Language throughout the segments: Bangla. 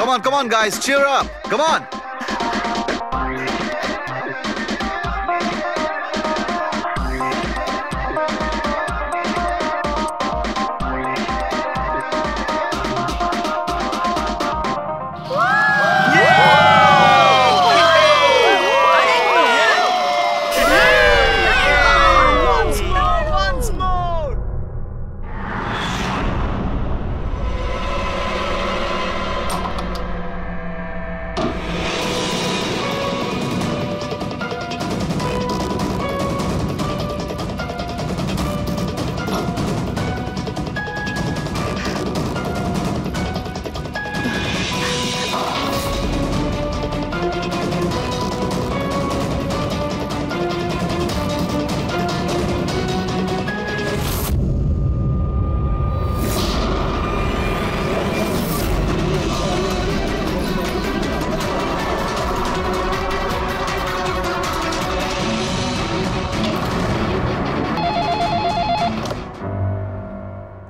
Come on, guys, cheer up. Come on.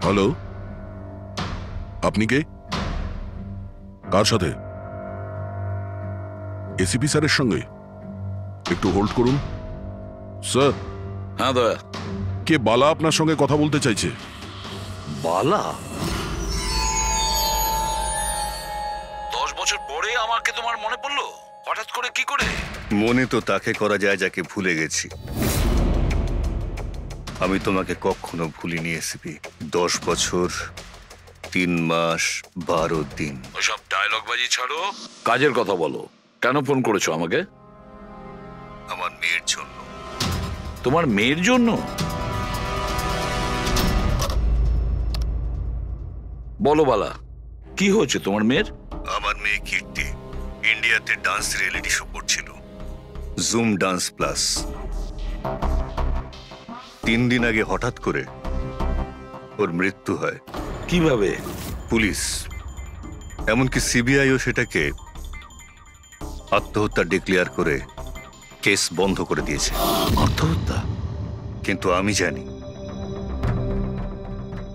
Hello, আপনি কে? কার সাথে? এসিপি স্যারের সঙ্গে? একটু হোল্ড করুন স্যার। হ্যাঁ দয়া। কে বালা আপনার সঙ্গে কথা বলতে চাইছে। বালা? 10 বছর পরে আমাকে তোমার মনে পড়লো হঠাৎ করে? কি করে মনে তো তাকে করা যায় যাকে ভুলে গেছি। আমি তোমাকে কখনো ভুলিনি এসিপি। 10 বছর 3 মাস 12 দিন। ওইসব ডায়লগ বাজি ছাড়ো, কাজের কথা বলো। কেন ফোন করেছো আমাকে? আমার মেয়ের জন্য। তোমার মেয়ের জন্য? বলো বালা, কি হয়েছে তোমার মেয়ের? আমার মেয়ে কীর্তি ইন্ডিয়াতে ডান্স রিয়েলিটি শো করছিল, জুম ডান্স প্লাস। 3 দিন আগে হঠাৎ করে ওর মৃত্যু হয়। কিভাবে? পুলিশ, এমনকি সিবিআইও সেটাকে আত্মহত্যা ডিক্লেয়ার করে কেস বন্ধ করে দিয়েছে। আত্মহত্যা? কিন্তু আমি জানি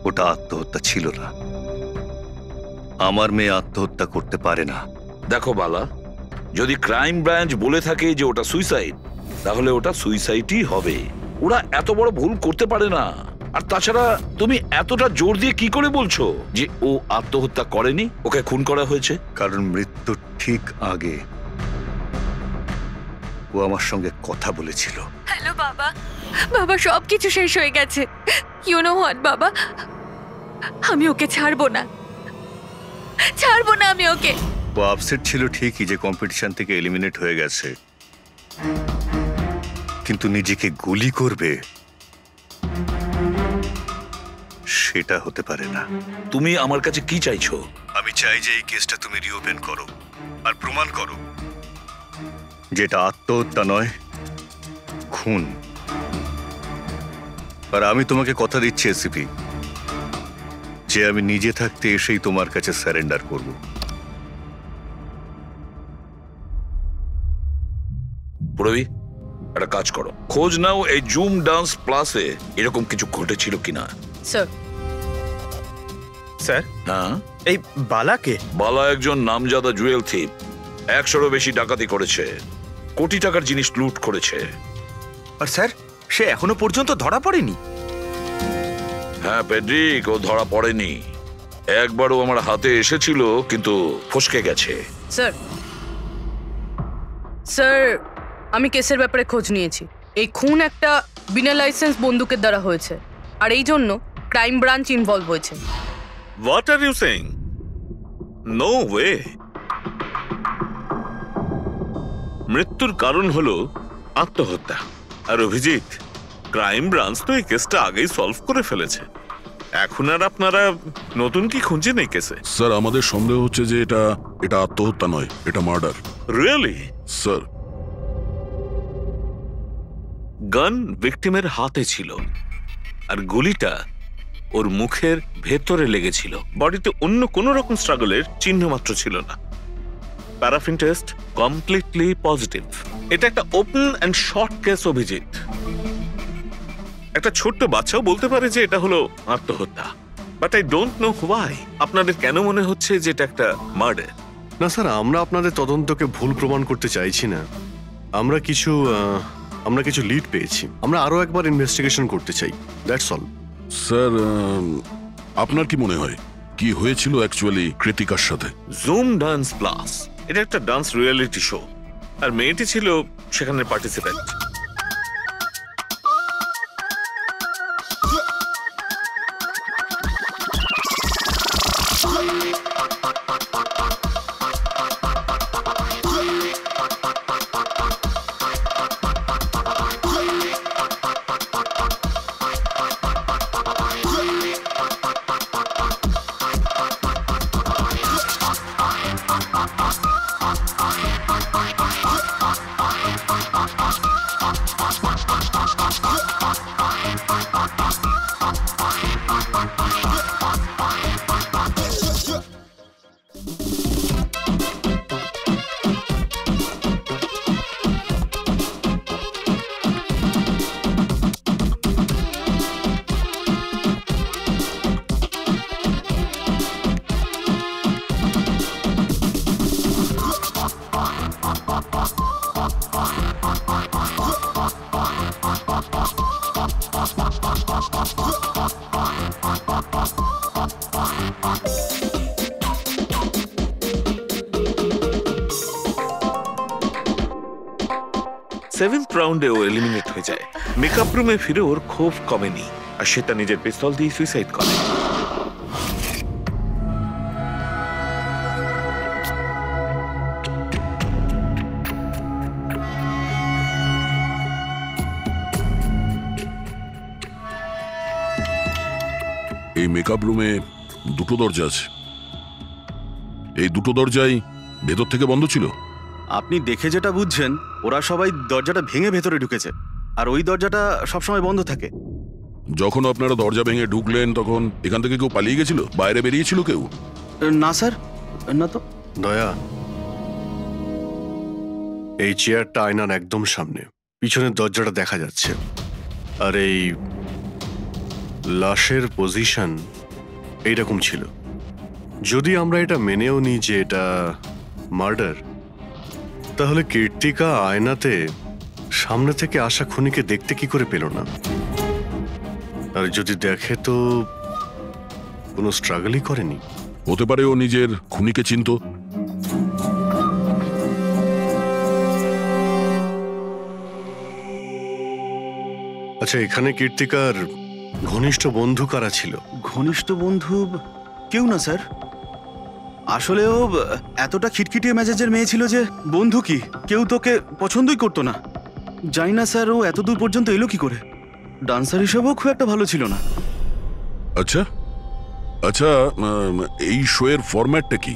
ওটা আত্মহত্যা ছিল না। আমার মেয়ে আত্মহত্যা করতে পারে না। দেখো বালা, যদি ক্রাইম ব্রাঞ্চ বলে থাকে যে ওটা সুইসাইড, তাহলে ওটা সুইসাইডই হবে। ওরা এত বড় ভুল করতে পারে না। আর তাছাড়া তুমি এতটা জোর দিয়ে কি করে বলছো যে ও আত্মহত্যা করেনি, ওকে খুন করা হয়েছে? কারণ মৃত্যুর ঠিক আগে ও আমার সঙ্গে কথা বলেছিল। হ্যালো বাবা, বাবা সবকিছু শেষ হয়ে গেছে। ইউ নো হোয়াট বাবা, আমি ওকে ছাড়বো না আমি ওকে। ও আপসেট ছিল ঠিকই যে কম্পিটিশন থেকে এলিমিনেট হয়ে গেছে, কিন্তু নিজেকে গুলি করবে সেটা হতে পারে না। তুমি আমার কাছে কি চাইছো? আমি চাই যে এই কেসটা তুমি রিওপেন করো আর প্রমাণ করো যেটা আত্মহত্যা নয়, খুন। আর আমি তোমাকে কথা দিচ্ছি এসিপি, যে আমি নিজে থাকতে এসেই তোমার কাছে সারেন্ডার করব। পুরবি, একটা কাজ করো, খোঁজ নাও এই জুম ডান্স প্লাসে এরকম কিছু ঘটেছিল কিনা। স্যার। স্যার, হ্যাঁ? এই বালাকে? বালা একজন নামজাদা জুয়েল থিপ। 100-এরও বেশি ডাকাতি করেছে, কোটি টাকার জিনিস লুট করেছে। আর স্যার, সে এখনো পর্যন্ত ধরা পড়েনি? হ্যাঁ পেড্রিক, ও ধরা পড়েনি। একবারও আমার হাতে এসেছিল, কিন্তু ফসকে গেছে। স্যার, স্যার, আমি কেসের ব্যাপারে খোঁজ নিয়েছি। এই খুন একটা বিনা লাইসেন্স বন্দুকের দ্বারা হয়েছে, আর এই জন্য ক্রাইম ব্রাঞ্চ ইনভলভ হয়েছে। What are you saying? No way. মৃত্যুর কারণ হলো আত্মহত্যা। আর অভিজিৎ, ক্রাইম ব্রাঞ্চ তো এই কেসটা আগেই সলভ করে ফেলেছে। এখন আর আপনারা নতুন কি খুঁজছেন এই কেসে? স্যার, আমাদের সন্দেহ হচ্ছে যে এটা আত্মহত্যা নয়, এটা মার্ডার। রিয়েলি? স্যার, গান ভিকটিমের হাতে ছিল, আর গুলিটা ওর মুখের ভেতরে লেগেছিল। বডিতে অন্য কোনো রকম স্ট্রাগলের চিহ্ন মাত্র ছিল না। Paraffin test completely positive. এটা একটা open and shut case Abhijit. একটা ছোট্ট বাচ্চাও বলতে পারে যে এটা হলো আত্মহত্যা। But I don't know why আপনাদের কেন মনে হচ্ছে যে এটা একটা মার্ডার। না স্যার, আমরা আপনাদের তদন্তকে ভুল প্রমাণ করতে চাইছি না। আমরা কিছু লিড পেয়েছি, আমরা আরো একবার ইনভেস্টিগেশন করতে চাই, দ্যাটস অল। স্যার, আপনার কি মনে হয় কি হয়েছিল অ্যাকচুয়ালি কৃতিকার সাথে? জুম ডান্স প্লাস এটা একটা ডান্স রিয়েলিটি শো, আর মেয়েটি ছিল সেখানে পার্টিসিপেন্ট। সেভেন্থ রাউন্ডে ও এলিমিনেট হয়ে যায়। মেকআপ রুমে ফিরে ওর ক্ষোভ কমেনি, আর সে তার নিজের পিস্তল দিয়ে সুইসাইড করে। এই মেকআপ রুমে দুটো দরজা আছে, এই দুটো দরজাই ভেতর থেকে বন্ধ ছিল। আপনি দেখে যেটা বুঝছেন, ওরা সবাই দরজাটা ভেঙে ভেতরে ঢুকেছে, আর ওই দরজাটা সবসময় বন্ধ থাকে। যখন আপনারা দরজা ভেঙে ঢুকলেন তখন এখান থেকে কেউ পালিয়ে গেছিল? বাইরে বেরিয়েছিল কেউ? না স্যার, না তো। দয়া, এই চেয়ারটা আয়নার একদম সামনে, পিছনের দরজাটা দেখা যাচ্ছে, আর এই লাশের পজিশন এইরকম ছিল। যদি আমরা এটা মেনেও নিই যে এটা মার্ডার, তাহলে কীর্তিকা আয়নাতে সামনে থেকে আসা খুনিকে দেখতে কি করে পেল না? আর যদি দেখে তো কোনো স্ট্রাগলই করেনি। হতে পারে ও নিজের খুনিকে চিনতো। আচ্ছা, এখানে কীর্তিকার ঘনিষ্ঠ বন্ধু কারা ছিল? ঘনিষ্ঠ বন্ধু কেউ না স্যার। আসলে ও এতটা খিটখিটিয়ে মেজাজের মেয়ে ছিল যে বন্ধু কি, কেউ তোকে পছন্দই করতো না। জানি না স্যার ও এত দূর পর্যন্ত এলো কি করে। ডান্সার হিসেবেও খুব একটা ভালো ছিল না। আচ্ছা আচ্ছা, এই শো এর ফরম্যাটটা কি?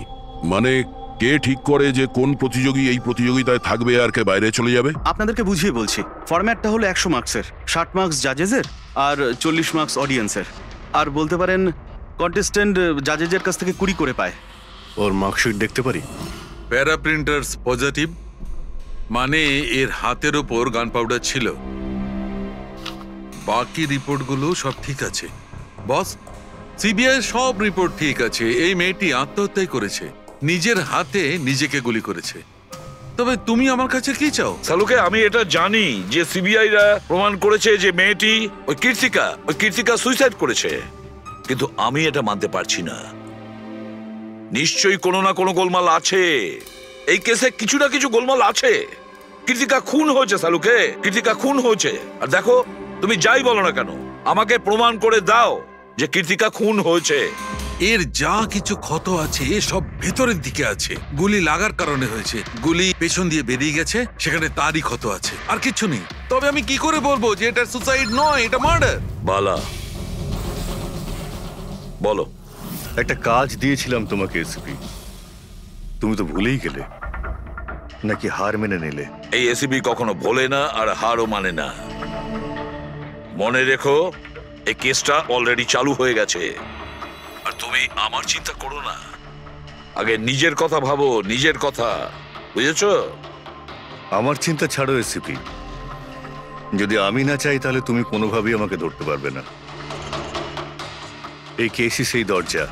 মানে কে ঠিক করে যে কোন প্রতিযোগী এই প্রতিযোগিতায় থাকবে আর কে বাইরে চলে যাবে? আপনাদেরকে বুঝিয়ে বলছি। ফরম্যাটটা হলো 100 মার্কসের, 60 মার্কস জাজেসের আর 40 মার্কস অডিয়েন্সের। আর বলতে পারেন কন্টেস্টেন্ট জাজেসের কাছ থেকে 20 করে পায়। ওর মার্কশিট দেখতে পারি? প্যারা প্রিন্টার্স পজিটিভ, মানে এর হাতের ওপর গান পাউডার ছিল। বাকি রিপোর্টগুলো সব ঠিক আছে বস। সিবিআই সব রিপোর্ট ঠিক আছে। এই মেয়েটি আত্মহত্যাই করেছে, নিজের হাতে নিজেকে গুলি করেছে। তবে তুমি আমার কাছে কি চাও? সালুকে, আমি এটা জানি যে সিবিআইরা প্রমাণ করেছে যে মেয়েটি ওই কীর্তিকা সুইসাইড করেছে, কিন্তু আমি এটা মানতে পারছি না। নিশ্চয়ই কোনো না কোনো গোলমাল আছে এই কেসে, কিছু না কিছু গোলমাল আছে। কীর্তিকা খুন হয়েছে সালুকে, কীর্তিকা খুন হয়েছে। আর দেখো, তুমি যাই বলো না কেন, আমাকে প্রমাণ করে দাও যে কীর্তিকা খুন হয়েছে। এর যা কিছু ক্ষত আছে সব ভেতরের দিকে আছে, গুলি লাগার কারণে হয়েছে। গুলি পেছন দিয়ে বেরিয়ে গেছে, সেখানে তারই ক্ষত আছে, আর কিছু নেই। তবে আমি কি করে বলবো যে এটা সুসাইড নয়, এটা মার্ডার? বালা, বলো। একটা কাজ দিয়েছিলাম তোমাকে এসপি, তুমি তো ভুলেই গেলে, নাকি হার মেনে নিলে? এই এসিবি কখনো ভোলে না আর হারও মানে না। মনে রেখো, এই কেসটা অলরেডি চালু হয়ে গেছে। আর তুমি আমার চিন্তা করো না, আগে নিজের কথা ভাবো, নিজের কথা, বুঝেছো? আমার চিন্তা ছাড়ো এসিপি, যদি আমি না চাই তাহলে তুমি কোনোভাবেই আমাকে ধরতে পারবে না। এই কেসই সেই দরজা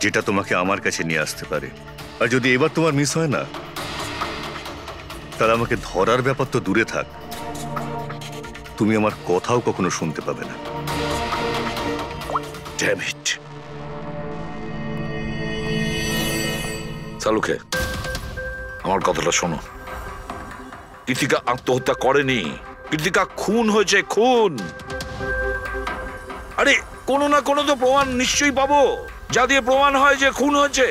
যেটা তোমাকে আমার কাছে নিয়ে আসতে পারে। আর যদি এবার তোমার মিস হয় না, তাহলে আমাকে ধরার ব্যাপার তো দূরে থাক, তুমি আমার কথাও কখনো শুনতে পাবে না। Damn it. সালুকে, আমার কথাটা শোনো। কৃতিকা আত্মহত্যা করেনি, কৃতিকা খুন হয়েছে, খুন। আরে কোনো না কোনো তো প্রমাণ নিশ্চয়ই পাবো, যা দিয়ে প্রমাণ হয় যে খুন হয়েছে।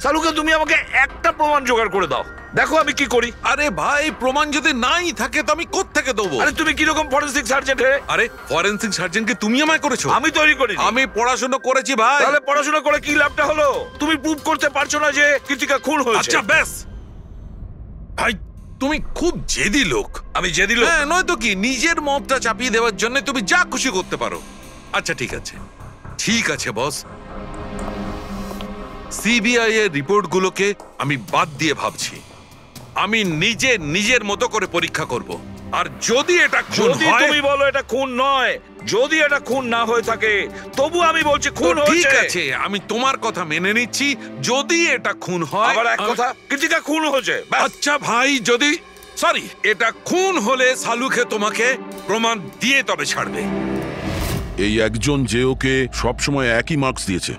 সালুকে, তুমি আমাকে একটা প্রমাণ জোগাড় করে দাও, দেখো আমি কি করি। আরে ভাই, প্রমাণ যদি নাই থাকে তো আমি কোত্থেকে দেবো? আরে তুমি কিরকম ফরেনসিক সার্জন হে? আরে ফরেনসিক সার্জন কি তুমি আমায় করেছো? আমি তৈরি করি। আমি পড়াশোনা করেছি ভাই। তাহলে পড়াশোনা করে কি লাভটা হলো? তুমি প্রুভ করতে পারছো না যে কৃতিকা খুন হয়েছে। আচ্ছা ব্যাস ভাই, তুমি খুব জেদি লোক। আমি জেদি লোক? হ্যাঁ, নয়তো কি, নিজের মতটা চাপিয়ে দেওয়ার জন্য তুমি যা খুশি করতে পারো। আচ্ছা ঠিক আছে, ঠিক আছে বস, সিবিআই এর রিপোর্টগুলোকে আমি বাদ দিয়ে ভাবছি। আমি নিজের মতো করে পরীক্ষা করব, আর যদি এটা খুন যদি হয়, তুমি বলো এটা খুন নয়, যদি এটা খুন না হয়ে থাকে, তবু আমি বলছি খুন তো ঠিক হয়েছে। আছে, আমি তোমার কথা মেনে নিচ্ছি। যদি এটা খুন হয়, আবার এক কথা, কৃতিকা খুন হয়েছে, ব্যাস। আচ্ছা ভাই, যদি সরি এটা খুন হলে সালুকে তোমাকে প্রমাণ দিয়ে তবে ছাড়বে। এই একজন যে ওকে সবসময় একই মার্কস দিয়েছে,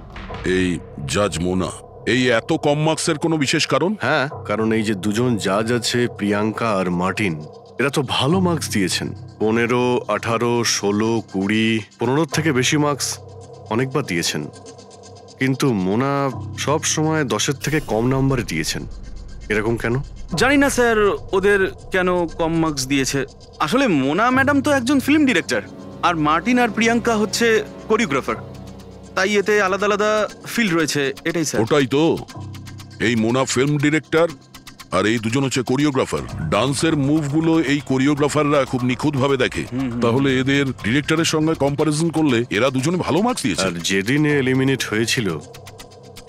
এই জাজ মোনা, এই এত কম মার্কসের কোনো বিশেষ কারণ? হ্যাঁ, কারণ এই যে দুজন জাজ আছে, প্রিয়াঙ্কা আর মার্টিন, এরা তো ভালো মার্কস দিয়েছেন। 15, 18, 16, 20, 15 থেকে বেশি মার্কস অনেকবার দিয়েছেন, কিন্তু মোনা সব সময় 10-এর থেকে কম নাম্বার দিয়েছেন। এরকম কেন? জানি না স্যার ওদের কেন কম মার্কস দিয়েছে। আসলে মোনা ম্যাডাম তো একজন ফিল্ম ডিরেক্টর, আর মার্টিন আর প্রিয়াঙ্কা হচ্ছে কোরিওগ্রাফার, তাই এতে আলাদা আলাদা ফিল্ড রয়েছে, এটাই স্যার। ওটাই তো, এই মোনা ফিল্ম ডিরেক্টর আর এই দুজন হচ্ছে কোরিওগ্রাফার। ডান্সের মুভগুলো এই কোরিওগ্রাফাররা খুব নিখুঁতভাবে দেখে, তাহলে এদের ডিরেক্টরের সঙ্গে কম্পারিজন করলে এরা দুজনে ভালো মার্কস দিয়েছে। আর যেদিনে এলিমিনেট হয়েছিল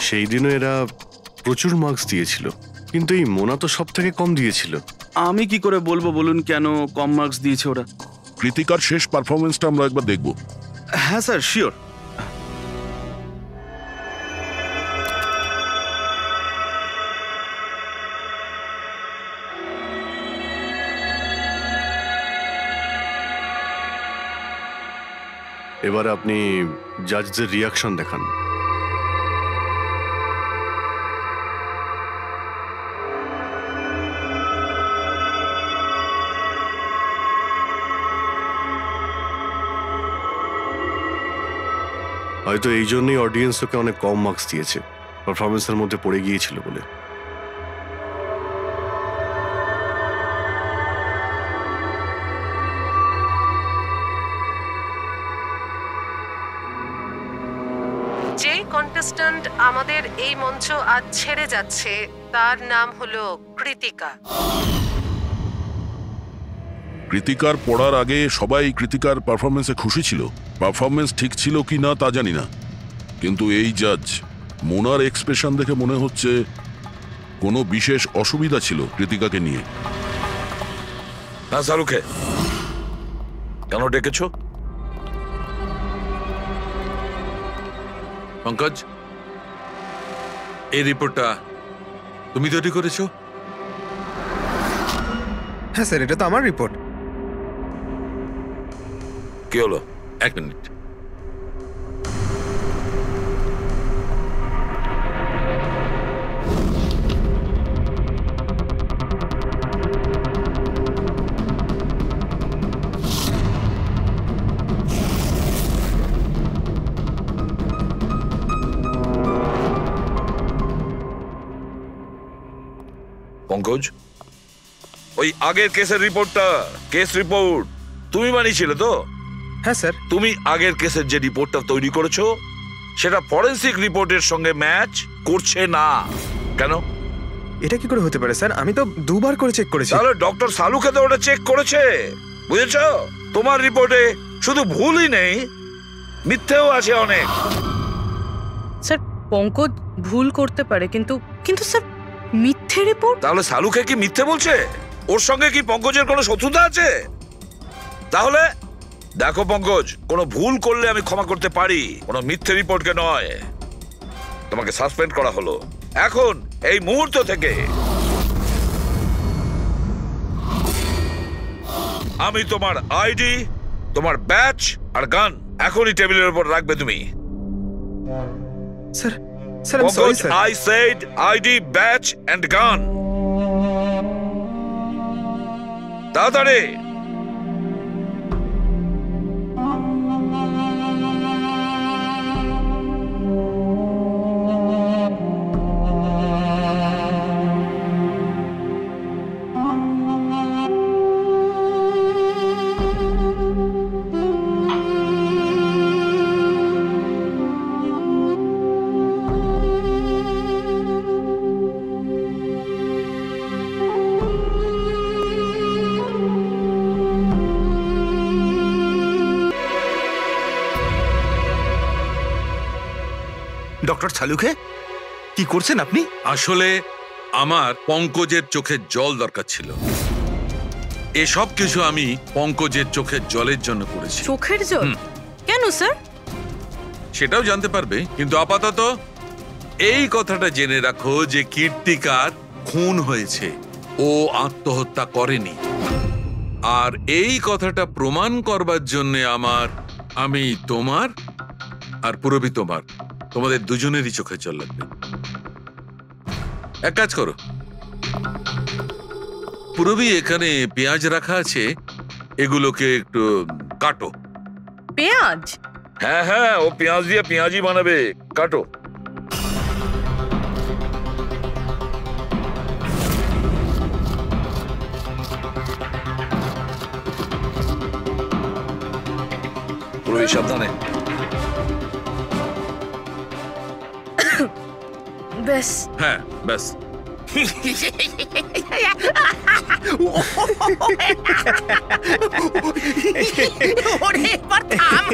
সেই দিনও এরা প্রচুর মার্কস দিয়েছিল, কিন্তু এই মোনা তো সব থেকে কম দিয়েছিল। আমি কি করে বলবো বলুন কেন কম মার্কস দিয়েছে ওরা? কৃতিকার শেষ পারফরমেন্সটা আমরা একবার দেখব। হ্যাঁ স্যার, শিওর। এবার আপনি জাজদের রিয়াকশন দেখান। হয়তো এই জন্যই অডিয়েন্স ওকে অনেক কম মার্কস দিয়েছে, পারফরমেন্সের মধ্যে পড়ে গিয়েছিল বলে। যে কন্টেস্ট্যান্ট আমাদের এই মঞ্চ আজ ছেড়ে যাচ্ছে তার নাম হলো কৃতিকা। কৃতিকার পড়ার আগে সবাই কৃতিকার পারফরমেন্সে খুশি ছিল। পারফরমেন্স ঠিক ছিল কি না তা জানি না, কিন্তু এই জাজ মোনার এক্সপ্রেশন দেখে মনে হচ্ছে কোনো বিশেষ অসুবিধা ছিল কৃতিকাকে নিয়ে। না সালুকে, কেন ডেকেছো? পঙ্কজ, এই রিপোর্টটা তুমি তৈরি করেছো? হ্যাঁ স্যার, এটা তো আমার রিপোর্ট। কি হলো? এক মিনিট। পঙ্কজ, ওই আগের কেসের রিপোর্টটা, কেস রিপোর্ট তুমি বানিয়েছিলে তো? হ্যাঁ স্যার। তুমি আগের কেসের যে রিপোর্টটা তৈরি করেছো সেটা ফরেনসিক রিপোর্টের সঙ্গে ম্যাচ করছে না কেন? এটা কি করে হতে পারে স্যার? আমি তো দুবার করে চেক করেছি। তাহলে ডক্টর সালুকে তো ওটা চেক করেছে, বুঝেছো? তোমার রিপোর্টে শুধু ভুলই নেই, মিথ্যেও আছে অনেক। স্যার, পঙ্কজ ভুল করতে পারে, কিন্তু স্যার মিথ্যে রিপোর্ট। তাহলে সালুকে কি মিথ্যে বলছে? ওর সঙ্গে কি পঙ্কজের কোনো শত্রুতা আছে? তাহলে দেখো পঙ্কজ, কোনো ভুল করলে আমি ক্ষমা করতে পারি, কোনো মিথ্যে রিপোর্টকে নয়। তোমাকে সাসপেন্ড করা হলো, এখন এই মুহূর্ত থেকে আমি তোমার আইডি, তোমার ব্যাচ আর গান এখনই টেবিলের উপর রাখবে তুমি। স্যার স্যার আমি sorry sir. I said ID, badge and gun. তাড়াতাড়ি। ডক্টর সালুকে কি করছেন আপনি? আসলে আমার পঙ্কজের চোখের জল দরকার ছিল। এসব কিছু আমি পঙ্কজের চোখের জলের জন্য করেছি। চোখের জল? কেন স্যার? সেটাও জানতে পারবে, কিন্তু আপাতত এই কথাটা জেনে রাখো যে কীর্তিকার খুন হয়েছে, ও আত্মহত্যা করেনি। আর এই কথাটা প্রমাণ করবার জন্য আমি তোমার আর পুরবি তোমাদের দুজনেরই চোখে জল লাগবে। এক কাজ করো, পুরবি এখানে পেঁয়াজ রাখা আছে, এগুলোকে একটু কাটো। পেঁয়াজ? হ্যাঁ হ্যাঁ, ও পেঁয়াজ দিয়ে পেঁয়াজি বানাবে, কাটো। পুরবি সাবধানে। ব্যাস। হ্যাঁ ব্যাস। ওরে এবার থাম।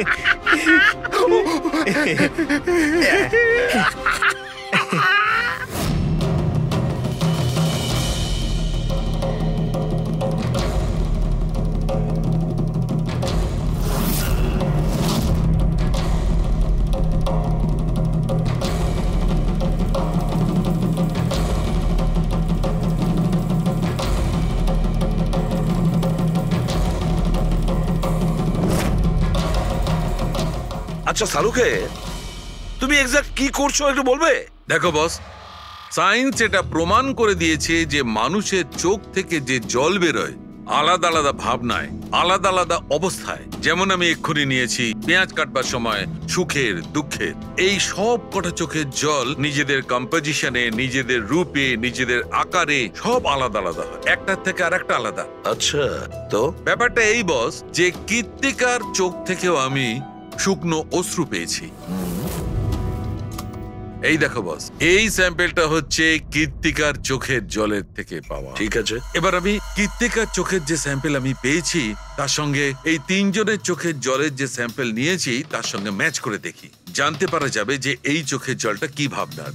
আচ্ছা সালুকে, তুমি এক্সাক্ট কি করছো একটু বলবে? দেখো বস, সায়েন্স এটা প্রমাণ করে দিয়েছে যে মানুষের চোখ থেকে যে জল বেরোয় আলাদা আলাদা ভাবনায়, আলাদা আলাদা অবস্থায়। যেমন আমি এক্ষুনি নিয়েছি পেঁয়াজ কাটবার সময় সুখের, দুঃখের, এই সব কটা চোখের জল নিজেদের কম্পোজিশনে, নিজেদের রূপে, নিজেদের আকারে সব আলাদা আলাদা হয়, একটার থেকে আর একটা আলাদা। আচ্ছা, তো ব্যাপারটা এই বস যে কীর্তিকার চোখ থেকেও আমি শুকনো অশ্রু পেয়েছি। এই দেখো বস, এই স্যাম্পেলটা হচ্ছে কীর্তিকার চোখের জলের থেকে পাওয়া। ঠিক আছে, এবার আমি কীর্তিকার চোখের যে স্যাম্পেল আমি পেয়েছি তার সঙ্গে এই তিনজনের চোখের জলের যে স্যাম্পেল নিয়েছি তার সঙ্গে ম্যাচ করে দেখি, জানতে পারা যাবে যে এই চোখের জলটা কি ভাবনার।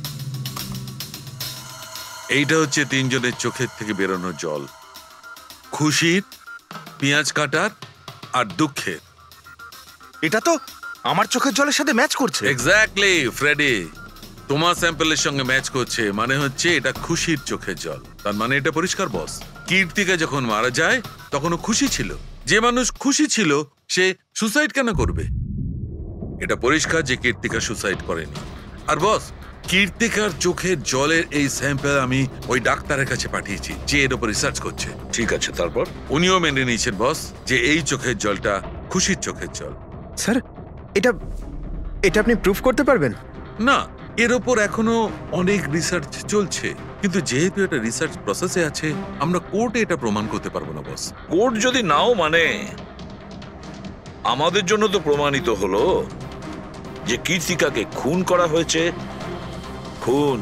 এইটা হচ্ছে তিনজনের চোখের থেকে বেরোনো জল, খুশির, পেঁয়াজ কাটার আর দুঃখের। এটা তো আমার চোখের জলের সাথে ম্যাচ করছে। এক্স্যাক্টলি ফ্রেডি, তোমার স্যাম্পলের সঙ্গে ম্যাচ করছে, মানে হচ্ছে এটা খুশির চোখের জল। তার মানে এটা পরিষ্কার বস, কীর্তিকা যখন মারা যায় তখন ও খুশি ছিল। যে মানুষ খুশি ছিল সে সুসাইড কেন করবে? এটা পরিষ্কার যে কীর্তিকা সুসাইড করেনি। আর বস, কীর্তিকার চোখের জলের এই স্যাম্পল আমি ওই ডাক্তারের কাছে পাঠিয়েছি যে এর উপর রিসার্চ করছে। ঠিক আছে, তারপর? উনিও মেনে নিয়েছেন বস যে এই চোখের জলটা খুশির চোখের জল। স্যার, এটা আপনি প্রুফ করতে পারবেন? না, এর ওপর এখনো অনেক রিসার্চ চলছে, কিন্তু যেহেতু এটা রিসার্চ প্রসেসে আছে আমরা কোর্টে এটা প্রমাণ করতে পারবো না বস। কোর্ট যদি নাও মানে, আমাদের জন্য তো প্রমাণিত হলো যে কীর্তিকাকে খুন করা হয়েছে। খুন।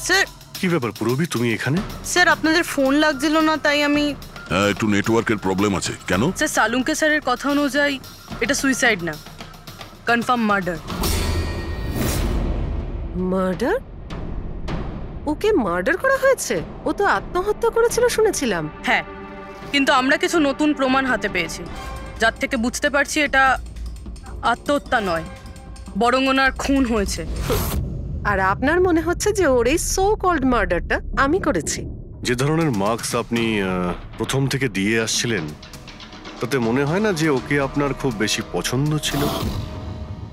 স্যার, কি ব্যাপার পুরবি, তুমি এখানে? স্যার আপনাদের ফোন লাগছিল না তাই আমি। হ্যাঁ, একটু নেটওয়ার্কের প্রবলেম আছে। কেন? স্যার সালুঙ্কে স্যারের কথা অনুযায়ী এটা সুইসাইড না, কনফার্ম মার্ডার। মার্ডার? ওকে মার্ডার করা হয়েছে? ও তো আত্মহত্যা করেছিল শুনেছিলাম। হ্যাঁ, কিন্তু আমরা কিছু নতুন প্রমাণ হাতে পেয়েছি, যার থেকে বুঝতে পারছি এটা আত্মহত্যা নয়, বরং ওনার খুন হয়েছে। আর আপনার মনে হচ্ছে যে ওর এই সো কল্ড মার্ডারটা আমি করেছি? যে ধরনের মার্কস আপনি প্রথম থেকে দিয়ে আসছিলেন, তাতে মনে হয় না যে ওকে আপনার খুব বেশি পছন্দ ছিল?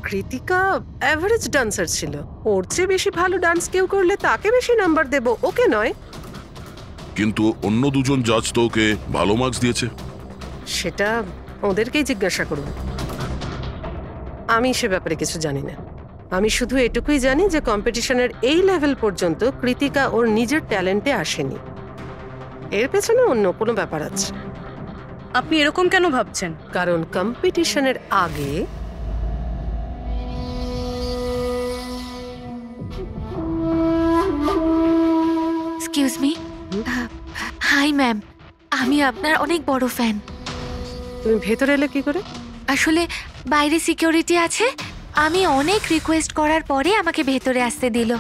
কৃতিকা অ্যাভারেজ ডান্সার ছিল, ওর চেয়ে বেশি ভালো ডান্স কেউ করলে তাকে বেশি নাম্বার দেব, ওকে নয়। কিন্তু অন্য দুজন জাজ তো ওকে ভালো মার্কস দিয়েছে। সেটা ওদেরকেই জিজ্ঞাসা করুন, আমি সে ব্যাপারে কিছু জানি না। আমি শুধু এটুকুই জানি যে কম্পিটিশনের এই লেভেল পর্যন্ত কৃতিকা ওর নিজের ট্যালেন্টে আসেনি, এর পেছনে অন্য কোনো ব্যাপার আছে। আপনি এরকম কেন ভাবছেন? কারণ কম্পিটিশনের আগে এক্সকিউজ মি। হাই ম্যাম, আমি আপনার অনেক বড় ফ্যান। তুমি ভেতরে এলে কি করে? আসলে বাইরে সিকিউরিটি আছে, আমি অনেক রিকোয়েস্ট করার পরে আমাকে ভেতরে আসতে দিল।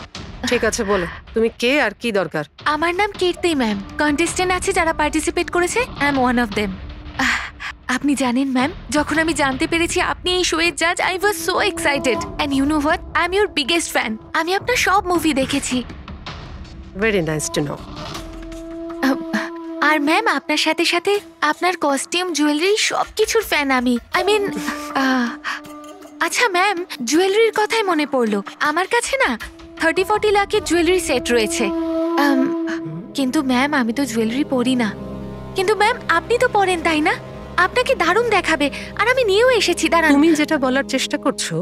ঠিক আছে, বলো তুমি কে আর কি দরকার? আমার নাম কীর্তি ম্যাম। কন্টেস্টেন্ট আছে যারা পার্টিসিপেট করেছে, I am one of them. আপনি জানেন ম্যাম, যখন আমি জানতে পেরেছি আপনি এই শোয়ের জাজ, I was so excited. And you know what, I am your biggest fan. আমি আপনার সব মুভি দেখেছি। Very nice to know. আর ম্যাম, আপনার সাথে সাথে আপনার কস্টিউম, জুয়েলারি সব কিছুর ফ্যান আমি। আই মিন, আচ্ছা ম্যাম, জুয়েলারির কথাই মনে পড়লো, আমার কাছে না 30-40 লাখের জুয়েলারি সেট রয়েছে। কিন্তু ম্যাম, আমি তো জুয়েলারি পরি না। কিন্তু ম্যাম, আপনি তো পরেন, তাই না? আপনাকে দারুণ দেখাবে, আর আমি নিয়েও এসেছি। দাঁড়ান। তুমি যেটা বলার চেষ্টা করছো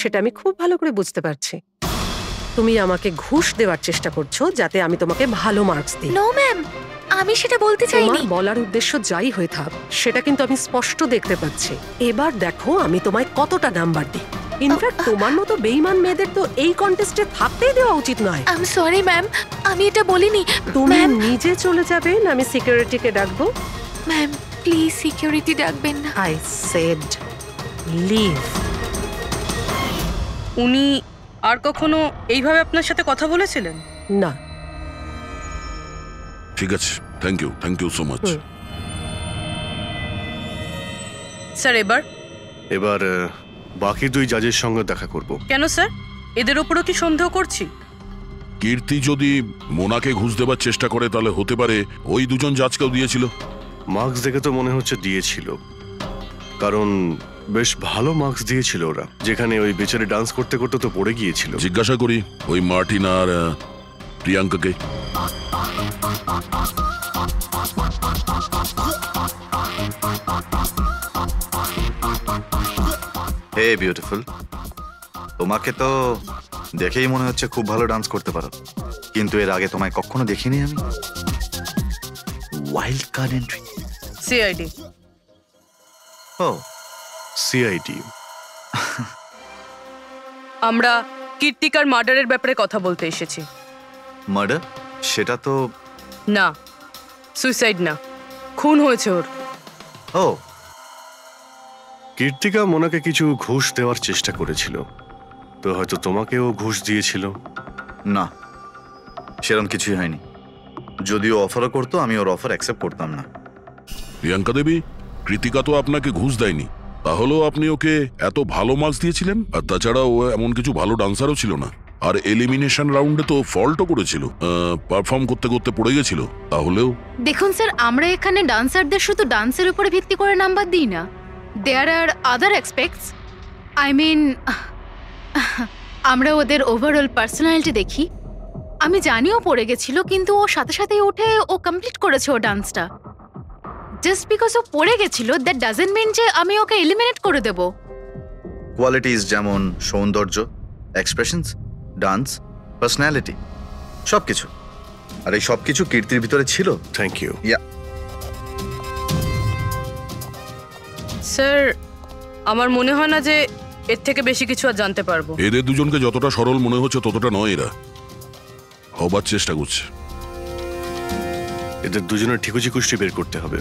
সেটা আমি খুব ভালো করে বুঝতে পারছি। তুমি আমাকে ঘুষ দেওয়ার চেষ্টা করছো যাতে আমি তোমাকে ভালো মার্কস দিই। নো ম্যাম, আমি সেটা বলতে চাইনি। তোমার বলার উদ্দেশ্য যাই হয়ে থাক, সেটা কিন্তু আমি স্পষ্ট দেখতে পাচ্ছি। এবার দেখো আমি তোমায় কতটা নাম্বার দিই। ইনফ্যাক্ট তোমার মতো বেঈমান মেয়েদের তো এই কন্টেস্টে থাকতেই দেওয়া উচিত নয়। আই এম সরি ম্যাম, আমি এটা বলিনি। তুমি নিজে চলে যাবে না আমি সিকিউরিটিকে ডাকবো? ম্যাম প্লিজ সিকিউরিটি ডাকবেন না। I said leave. উনি আর কখনো এইভাবে আপনার সাথে কথা বলেছিলেন? না। ঠিক আছে, thank you so much. Sir, এবার বাকি দুই জাজের সঙ্গে দেখা করব। কেন স্যার, এদের উপরও কি সন্দেহ করছি? কীর্তি যদি মোনাকে ঘুষ দেবার চেষ্টা করে তাহলে হতে পারে ওই দুজন জাজকেও দিয়েছিল। মার্কস দেখে তো মনে হচ্ছে দিয়েছিল, কারণ বেশ ভালো মার্কস দিয়েছিল ওরা। যেখানে ওই বেচারে ডান্স করতে করতে তো পড়ে গিয়েছিল। জিজ্ঞাসা করি ওই মার্টিন আর প্রিয়াঙ্কাকে। হে বিউটিফুল, তোমাকে তো দেখেই মনে হচ্ছে খুব ভালো ডান্স করতে পারো, কিন্তু এর আগে তোমায় কখনো দেখিনি আমি। Wild card entry. সিআইডি। ও সিআইডি। আমরা কীর্তিকার মার্ডারের ব্যাপারে কথা বলতে এসেছি। মার্ডার? সেটা তো না, সুইসাইড না, খুন হয়েছে ওর। ও, কীর্তিকা মোনাকে কিছু ঘুষ দেওয়ার চেষ্টা করেছিল, তো হয়তো তোমাকেও ঘুষ দিয়েছিল। না, সেরকম কিছুই হয়নি। যদিও অফারও করতো, আমি ওর অফার অ্যাকসেপ্ট করতাম না। প্রিয়াঙ্কা দেবী, কৃতিকা তো আপনাকে ঘুষ দেয়নি, তাহলেও আপনি ওকে এত ভালো মার্কস দিয়েছিলেন। আর তাছাড়া ও এমন কিছু ভালো ডান্সারও ছিল না, আর এলিমিনেশন রাউন্ডে তো ফল্টও করেছিল, পারফর্ম করতে করতে পড়ে গেছিল। তাহলেও দেখুন স্যার, আমরা এখানে ডান্সারদের শুধু ডান্সের উপরে ভিত্তি করে নাম্বার দিই না। দেয়ার আর আদার এক্সপেক্টস। আই মিন, আমরা ওদের ওভারঅল পার্সোনালিটি দেখি। আমি জানিও পড়ে গেছিল, কিন্তু ও সাথে সাথেই উঠে ও কমপ্লিট করেছে ও ডান্সটা। জাস্ট বিকজ ও পড়ে গেছিল, দ্যাট ডাজন্ট মিন যে আমি ওকে এলিমিনেট করে দেব। কোয়ালিটিস যেমন সৌন্দর্য, এক্সপ্রেশনস, ডান্স, পার্সোনালিটি, সবকিছু। আর এই সবকিছু কীর্তির ভিতরে ছিল। Thank you. স্যার, আমার মনে হয় না যে এর থেকে বেশি কিছু আর জানতে পারবো। এদের দুজনকে যতটা সরল মনে হচ্ছে ততটা নয়, এরা হবার চেষ্টা করছে। এদের দুজনের ঠিকুজি কুষ্টি বের করতে হবে।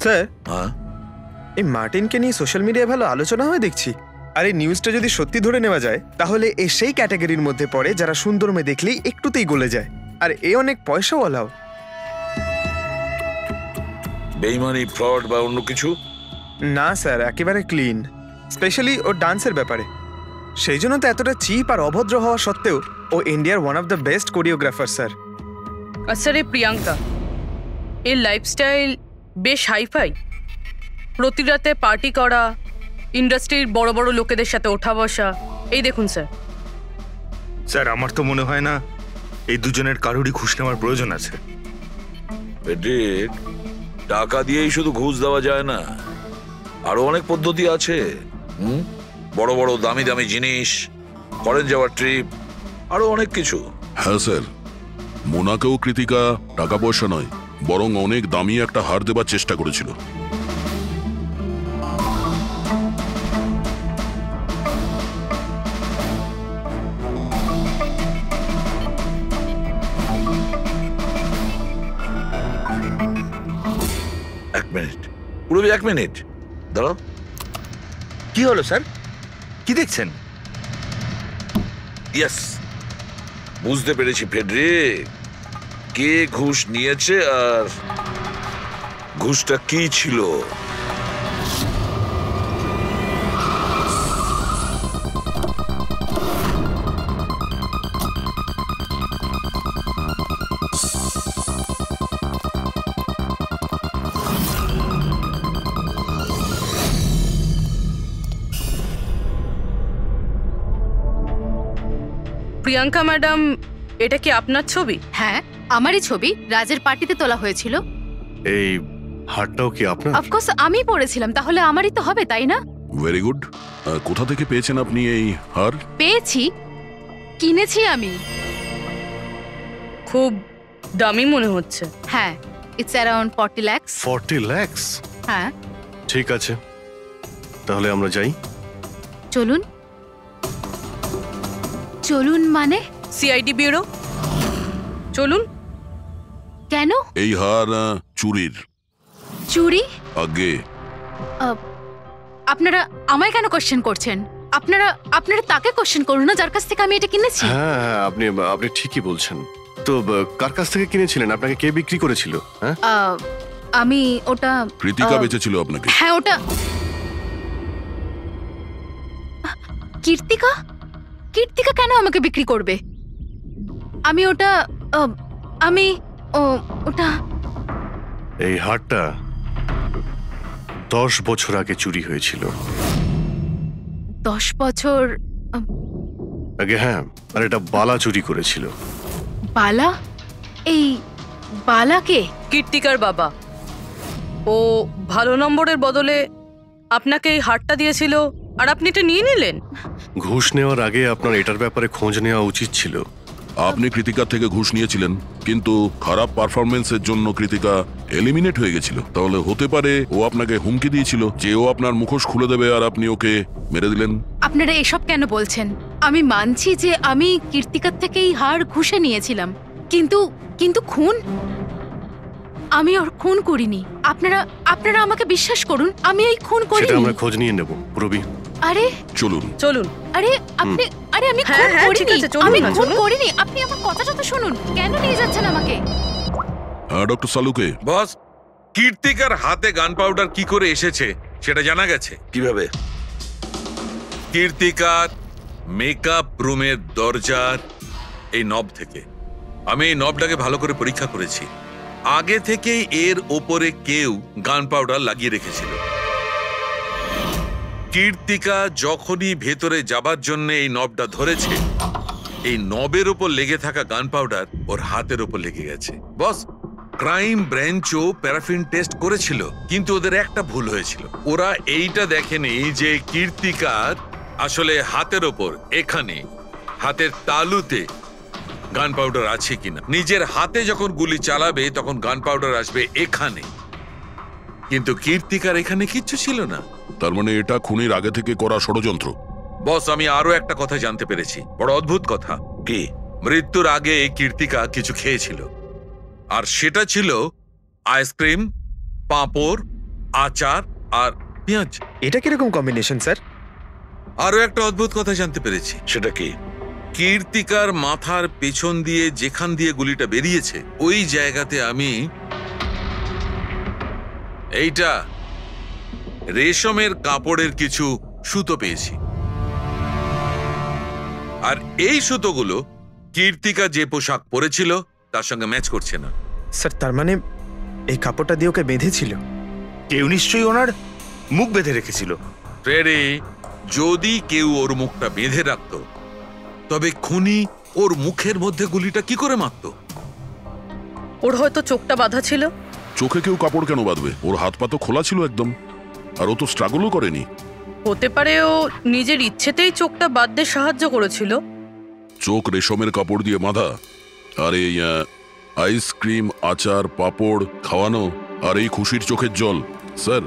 স্যার, হ্যাঁ এই মার্টিনকে নিয়ে সোশ্যাল মিডিয়ায় ভালো আলোচনা হয় দেখছি। আর এই নিউজটা যদি সত্যি ধরে নেওয়া যায় তাহলে এ সেই ক্যাটাগরির মধ্যে পড়ে যারা সুন্দর মেয়ে দেখলেই একটুতেই গলে যায়। আর এ অনেক পয়সাওয়ালাও। বেইমানি, ফ্রড বা অন্য কিছু? না স্যার, একেবারে ক্লিন, স্পেশালি ওর ডান্সের ব্যাপারে। সেই জন্য তো এতটা চিপ আর অভদ্র হওয়া সত্ত্বেও ও ইন্ডিয়ার one of the best choreographer sir. আর স্যার এই প্রিয়াঙ্কা, এর লাইফস্টাইল বেশ হাইফাই। প্রতি রাতে পার্টি করা, ইন্ডাস্ট্রির বড় বড় লোকেদের সাথে ওঠা বসা। এই দেখুন স্যার। স্যার, আমার তো মনে হয় না এই দুজনের কারোরই ঘুষ নেওয়ার প্রয়োজন আছে। পেটেক, টাকা দিয়েই শুধু ঘুষ দেওয়া যায় না, আরো অনেক পদ্ধতি আছে। বড় বড় দামি দামি জিনিস, ফরেন যাওয়ার ট্রিপ, আরো অনেক কিছু। হ্যাঁ স্যার, মোনাকেও কৃতিকা টাকা পয়সা নয় বরং অনেক দামি একটা হার দেবার চেষ্টা করেছিল। এক মিনিট, পুরবি, এক মিনিট দাঁড়াও। কি হলো স্যার, কি দেখছেন? ইয়েস, বুঝতে পেরেছি ফেডরিক, কে ঘুষ নিয়েছে আর ঘুষটা কি ছিল। প্রিয়াঙ্কা ম্যাডাম, এটা কি আপনার ছবি? হ্যাঁ, আমারই ছবি, রাজের পার্টিতে তোলা হয়েছিল। এই হারটাও কি আপনার? অফকোর্স আমি পড়েছিলাম, তাহলে আমারই তো হবে, তাই না? Very good. কোথা থেকে পেয়েছেন আপনি এই হার? পেয়েছি, কিনেছি আমি। খুব দামি মনে হচ্ছে। হ্যাঁ, ইটস অ্যারাউন্ড 40 লাখ। 40 লাখ? হ্যাঁ। ঠিক আছে, তাহলে আমরা যাই। চলুন। চলুন মানে? সিআইডি ব্যুরো চলুন। কেন? এই হার চুরির। চুরি? আগে আপনারা আমায় কেন কোশ্চেন করছেন? আপনারা আপনারা তাকে কোশ্চেন করুন না যার কাছ থেকে আমি এটা কিনেছি। হ্যাঁ হ্যাঁ, আপনি ঠিকই বলছেন। তো কার কাছ থেকে কিনেছিলেন? আপনাকে কে বিক্রি করেছিল? হ্যাঁ, আমি ওটা কৃতিকা বেচেছিল আপনাকে। হ্যাঁ, ওটা কীর্তিকা। কীর্তিকা কেন আমাকে বিক্রি করবে? আমি ওটা ওটা এই হারটা 10 বছর আগে চুরি হয়েছিল। 10 বছর আগে? হ্যাঁ, আর এটা বালা চুরি করেছিল। বালা? এই বালাকে? কীর্তিকার বাবা। ও ভালো নম্বরের বদলে আপনাকে এই হারটা দিয়েছিল আর আপনি এটা নিয়ে নিলেন। ঘুষ নেওয়ার আগে আপনার এটার ব্যাপারে খোঁজ নেওয়া উচিত ছিল। আপনি কৃতিকার থেকে ঘুষ নিয়েছিলেন, কিন্তু খারাপ পারফরমেন্সের জন্য কৃতিকা এলিমিনেট হয়ে গেছিল। তাহলে হতে পারে ও আপনাকে হুমকি দিয়েছিল যে ও আপনার মুখোশ খুলে দেবে আর আপনি ওকে মেরে দিলেন। আপনারা এসব কেন বলছেন? আমি মানছি যে আমি কীর্তিকার থেকে এই হার ঘুষে নিয়েছিলাম, কিন্তু কিন্তু খুন? আমি ওর খুন করিনি। আপনারা আমাকে বিশ্বাস করুন, আমি এই খুন করিনি। সেটা আমরা খোঁজ নিয়ে নেব পুরবি। আরে চলুন চলুন। আরে আপনি আরে আমি খুন করিনি। আমি খুন করিনি। আপনি আমার কথাটা তো শুনুন। কেন নিয়ে যাচ্ছেন আমাকে? হ্যাঁ ডক্টর সালুকে। বস, কীর্তিকার হাতে গান পাউডার কি করে এসেছে সেটা জানা গেছে। কিভাবে? কীর্তিকার মেকআপ রুমের দরজার এই নব থেকে। আমি এই নবটাকে ভালো করে পরীক্ষা করেছি। আগে থেকেই এর ওপরে কেউ গান পাউডার লাগিয়ে রেখেছিল। কীর্তিকা যখনই ভেতরে যাবার জন্য এই নবটা ধরেছে, এই নবের ওপর লেগে থাকা গান পাউডার ওর হাতের ওপর লেগে গেছে। বস, ক্রাইম ব্রাঞ্চও প্যারাফিন টেস্ট করেছিল, কিন্তু ওদের একটা ভুল হয়েছিল। ওরা এইটা দেখেনি যে কীর্তিকার আসলে হাতের ওপর, এখানে হাতের তালুতে গান পাউডার আছে কিনা। নিজের হাতে যখন গুলি চালাবে তখন গান পাউডার আসবে এখানে, কিন্তু কীর্তিকার এখানে কিচ্ছু ছিল না। তার মানে এটা খুনের আগে থেকে করা ষড়যন্ত্র। বস, আমি আরো একটা কথা জানতে পেরেছি, বড় অদ্ভুত কথা। কি? মৃত্যুর আগে কীর্তিকা কিছু খেয়েছিল, আর সেটা ছিল আইসক্রিম, পাঁপড় আচার আর পেঁয়াজ। এটা কিরকম কম্বিনেশন স্যার? আরো একটা অদ্ভুত কথা জানতে পেরেছি। সেটা কি? কীর্তিকার মাথার পেছন দিয়ে যেখান দিয়ে গুলিটা বেরিয়েছে ওই জায়গাতে আমি এইটা রেশমের কাপড়ের কিছু সুতো পেয়েছি। আর এই সুতোগুলো কীর্তিকা যে পোশাক পরেছিল তার সঙ্গে ম্যাচ করছে না। স্যার তার মানে এই কাপড়টা দিয়ে ওকে বেঁধেছিল? কেউ নিশ্চয়ই ওনার মুখ বেঁধে রেখেছিল। ফ্রেডি, যদি কেউ ওর মুখটা বেঁধে রাখতো তবে খুনি ওর মুখের মধ্যে গুলিটা কি করে মারতো? ওর হয়তো চোখটা বাঁধা ছিল। চোখে কেউ কাপড় কেন বাঁধবে? ওর হাত পা তো খোলা ছিল একদম, আর ও তো স্ট্রাগলও করেনি। হতে পারে ও নিজের ইচ্ছেতেই চোখটা বাঁধতে সাহায্য করেছিল। চোখ রেশমের কাপড় দিয়ে বাঁধা, আর এই আইসক্রিম, আচার, পাপড় খাওয়ানো, আর এই খুশির চোখের জল। স্যার,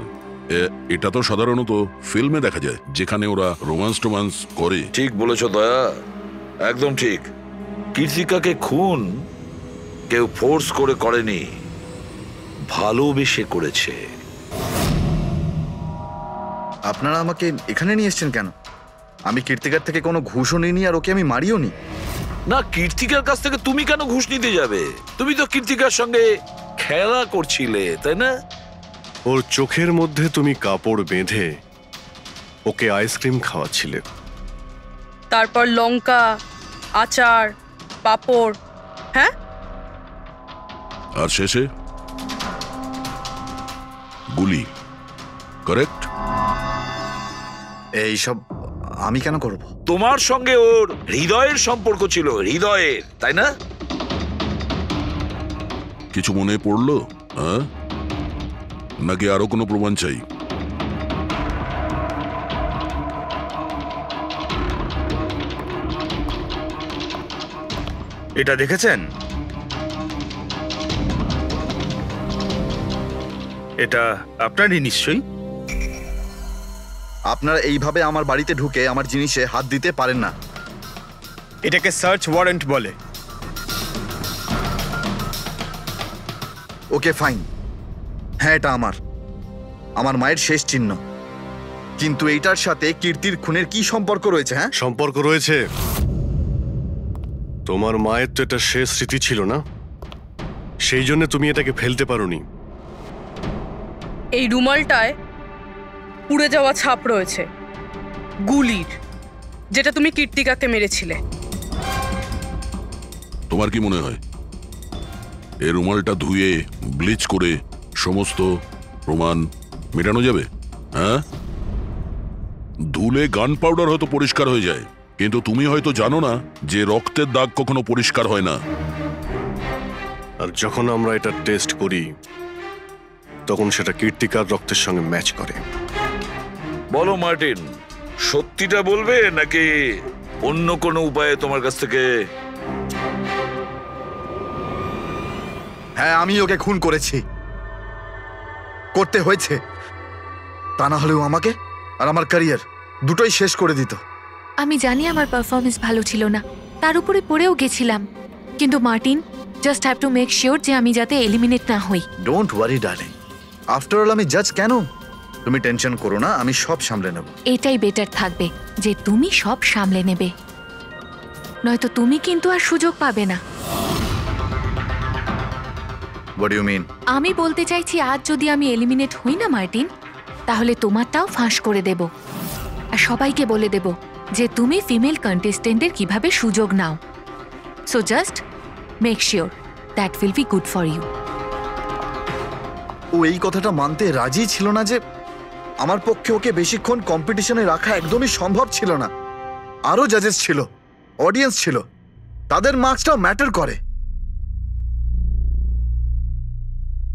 এটা তো সাধারণত ফিল্মে দেখা যায়, যেখানে ওরা রোমান্স করে। ঠিক বলেছ দয়া, একদম ঠিক। কীর্তিকাকে খুন কেউ ফোর্স করে করেনি, ভালোবেসে করেছে। আপনারা আমাকে এখানে নিয়ে এসেছেন কেন? আমি কীর্তিকার থেকে কোনো ঘুষও নিইনি, আর ওকে আমি মারিও নি। না, কীর্তিকার কাছ থেকে তুমি কেন ঘুষ নিতে যাবে? তুমি তো কীর্তিকার সঙ্গে খেলা করছিলে, তাই না? ওর চোখের মধ্যে তুমি কাপড় বেঁধে ওকে আইসক্রিম খাওয়াচ্ছিলে, তারপর লঙ্কা, আচার, পাপড়। হ্যাঁ, আর শেষে গুলি। কারেক্ট? এইসব আমি কেন করব? তোমার সঙ্গে ওর হৃদয়ের সম্পর্ক ছিল, হৃদয়ের, তাই না? কিছু মনে পড়লো? হ্যাঁ, নাকি আরো কোনো প্রমাণ চাই? এটা দেখেছেন? এটা আপনারই নিশ্চয়ই। আপনারা এইভাবে আমার বাড়িতে ঢুকে আমার জিনিসে হাত দিতে পারেন না। এটাকে সার্চ ওয়ারেন্ট বলে। ওকে ফাইন, হ্যাঁ এটা আমার মায়ের শেষ চিহ্ন। কিন্তু এইটার সাথে কীর্তির খুনের কি সম্পর্ক রয়েছে? হ্যাঁ, সম্পর্ক রয়েছে। তোমার মায়ের তো এটা শেষ স্মৃতি ছিল না, সেই জন্য তুমি এটাকে ফেলতে পারোনি। এই রুমালটায় পুড়ে যাওয়া ছাপ রয়েছে গুলির, যেটা তুমি কীর্তিকাকে মেরেছিলে। তোমার কি মনে হয় এই রুমালটা ধুয়ে ব্লিচ করে সমস্ত প্রমাণ মেটানো যাবে? হ্যাঁ, ধুলে গান পাউডার হয়তো পরিষ্কার হয়ে যায়, কিন্তু তুমি হয়তো জানো না যে রক্তের দাগ কখনো পরিষ্কার হয় না। আর যখন আমরা এটা টেস্ট করি তখন সেটা কীর্তিকার রক্তের সঙ্গে ম্যাচ করে। বলো মার্টিন, সত্যিটা বলবে নাকি অন্য কোনো উপায়ে তোমার কাছ থেকে? হ্যাঁ, আমি ওকে খুন করেছি, করতে হয়েছে। তা না হলেও আমাকে আর আমার ক্যারিয়ার দুটোই শেষ করে দিত। আমি জানি আমার পারফরমেন্স ভালো ছিল না, তার উপরে পড়েও গেছিলাম, কিন্তু Martin, just have to make sure যে আমি যাতে এলিমিনেট না হই। Don't worry darling, after all আমি জাজ কেন? তুমি টেনশন করো না, আমি সব সামলে নেব। এটাই বেটার থাকবে যে তুমি সব সামলে নেবে, নয়তো তুমি কিন্তু আর সুযোগ পাবে না। What you mean? আমি বলতে চাইছি, আজ যদি আমি এলিমিনেট হই না মার্টিন, তাহলে তোমারটাও ফাঁস করে দেব, আর সবাইকে বলে দেব যে তুমি ফিমেল কন্টেস্টেন্টের কিভাবে সুযোগ নাও। So just make sure that will be good for you. ও এই কথাটা মানতে রাজি ছিল না যে আমার পক্ষে ওকে বেশিক্ষণ কম্পিটিশনে রাখা একদমই সম্ভব ছিল না। আরো জাজেস ছিল, অডিয়েন্স ছিল, তাদের মার্কসটাও ম্যাটার করে।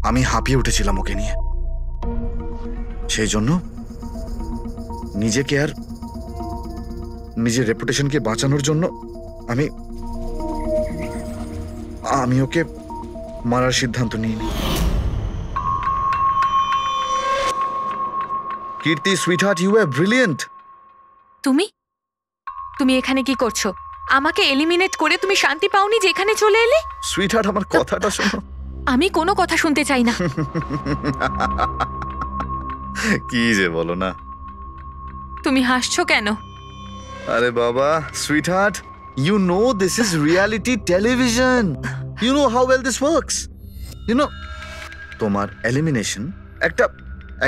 আমি হাঁপিয়ে উঠেছিলাম ওকে নিয়ে, সেই জন্য নিজেকে আর নিজের রেপুটেশনকে বাঁচানোর জন্য আমি ওকে মারার সিদ্ধান্ত নিইনি। কীর্তি সুইটহার্ট, ইউ আর ব্রিলিয়েন্ট। তুমি এখানে কি করছো? আমাকে এলিমিনেট করে তুমি শান্তি পাওনি যে এখানে চলে এলে? সুইটহার্ট, আমার কথাটা শোনো। আমি কোনো কথা শুনতে চাই না। কি যে বলো না। তুমি হাসছো কেন? আরে বাবা, sweet heart, you know this is reality television. You know how well this works. You know, তোমার এলিমিনেশন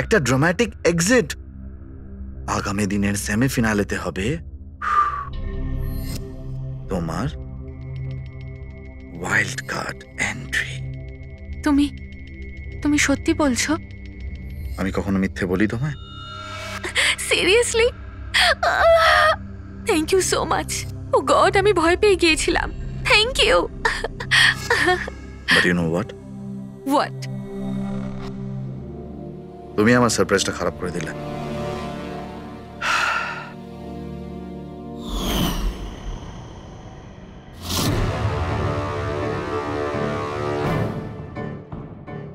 একটা ড্রামাটিক এক্সিট আগামী দিনের সেমিফিনালেতে হবে তোমার ওয়াইল্ড কার্ড এন্ট্রি। তুমি সত্যি বলছো? আমি কখনো মিথ্যে বলি তোমায়? Seriously? Thank you so much. Oh God, আমি ভয় পেয়ে গিয়েছিলাম। Thank you. But you know what? What? তুমি আমার সারপ্রাইজটা খারাপ করে দিলে।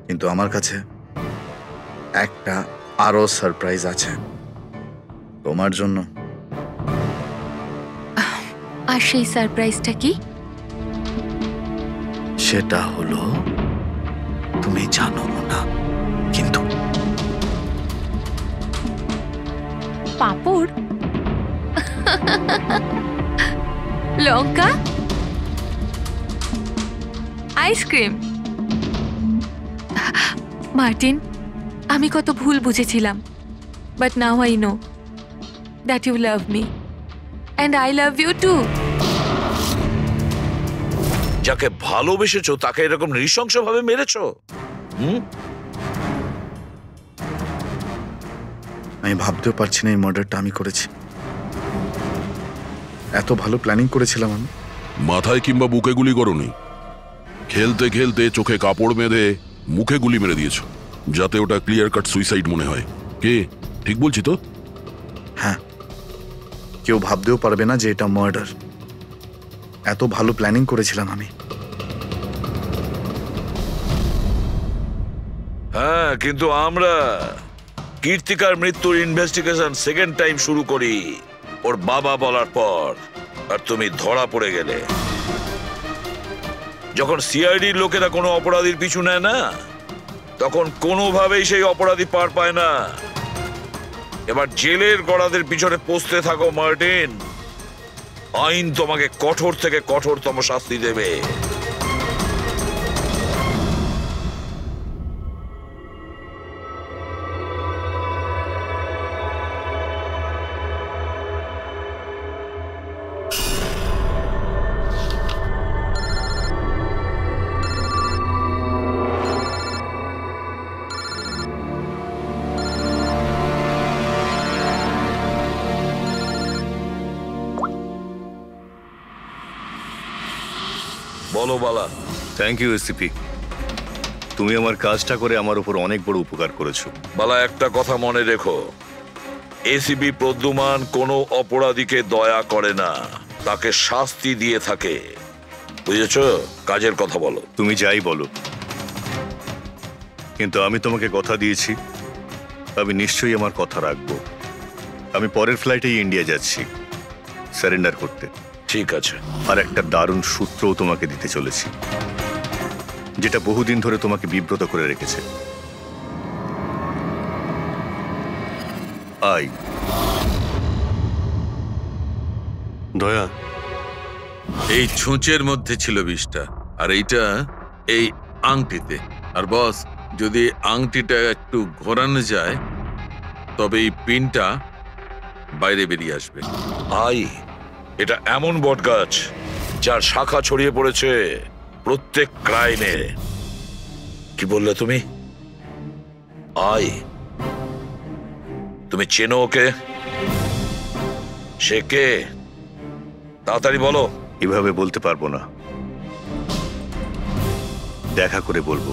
কিন্তু আমার কাছে একটা আরো সারপ্রাইজ আছে তোমার জন্য। আর সেই সারপ্রাইজটা কি? সেটা হলো তুমি জানো না, কিন্তু পাপড়, লঙ্কা, আইসক্রিম। মার্টিন, আমি কত ভুল বুঝেছিলাম, but now I know that you love me and I love you too. যাকে ভালোবেসেছো তাকে এরকম নৃশংসভাবে মেরেছো? আমি ভাবতেও পারছি না এই মার্ডারটা আমি করেছি। এত ভালো প্ল্যানিং করেছিলাম আমি। মাথায় কিংবা বুকে গুলি করোনি, খেলতে খেলতে চোখে কাপড় বেঁধে মুখে গুলি মেরে দিয়েছো, যাতে ওটা ক্লিয়ার কাট সুইসাইড মনে হয়। কে ঠিক বলছি তো? হ্যাঁ, কেউ ভাবতেও পারবে না যে এটা মার্ডার। এত ভালো প্ল্যানিং করেছিলাম আমি। হ্যাঁ, কিন্তু আমরা কীর্তিকার মৃত্যুর ইনভেস্টিগেশন সেকেন্ড টাইম শুরু করি ওর বাবা বলার পর, আর তুমি ধরা পড়ে গেলে। যখন সিআইডির লোকেরা কোনো অপরাধীর পিছু নেয় না, তখন কোনোভাবেই সেই অপরাধী পার পায় না। এবার জেলের গড়াদের পিছনে পৌঁছতে থাকো মার্টিন। আইন তোমাকে কঠোর থেকে কঠোরতম শাস্তি দেবে। বলো বালা। থ্যাংক ইউ এসিপি, তুমি আমার কাজটা করে আমার উপর অনেক বড় উপকার করেছো। বালা, একটা কথা মনে রেখো, এসিপি প্রদ্যুমান কোনো অপরাধীকে দয়া করে না, তাকে শাস্তি দিয়ে থাকে। বুঝেছ? কাজের কথা বলো। তুমি যাই বলো, কিন্তু আমি তোমাকে কথা দিয়েছি, আমি নিশ্চয়ই আমার কথা রাখবো। আমি পরের ফ্লাইটেই ইন্ডিয়া যাচ্ছি সারেন্ডার করতে। ঠিক আছে। আর একটা দারুণ সূত্রও তোমাকে দিতে চলেছি, যেটা বহুদিন ধরে তোমাকে বিব্রত করে রেখেছে। আই দয়া, এই ছুঁচের মধ্যে ছিল বিষটা, আর এইটা এই আংটিতে। আর বস, যদি আংটিটা একটু ঘোরানো যায় তবে এই পিনটা বাইরে বেরিয়ে আসবে। আই, এটা এমন বটগাছ যার শাখা ছড়িয়ে পড়েছে প্রত্যেক ক্রাইমে। কি বললে তুমি? আই, তুমি চেনো ওকে? সে কে? তাড়াতাড়ি বলো। এভাবে বলতে পারবো না, দেখা করে বলবো।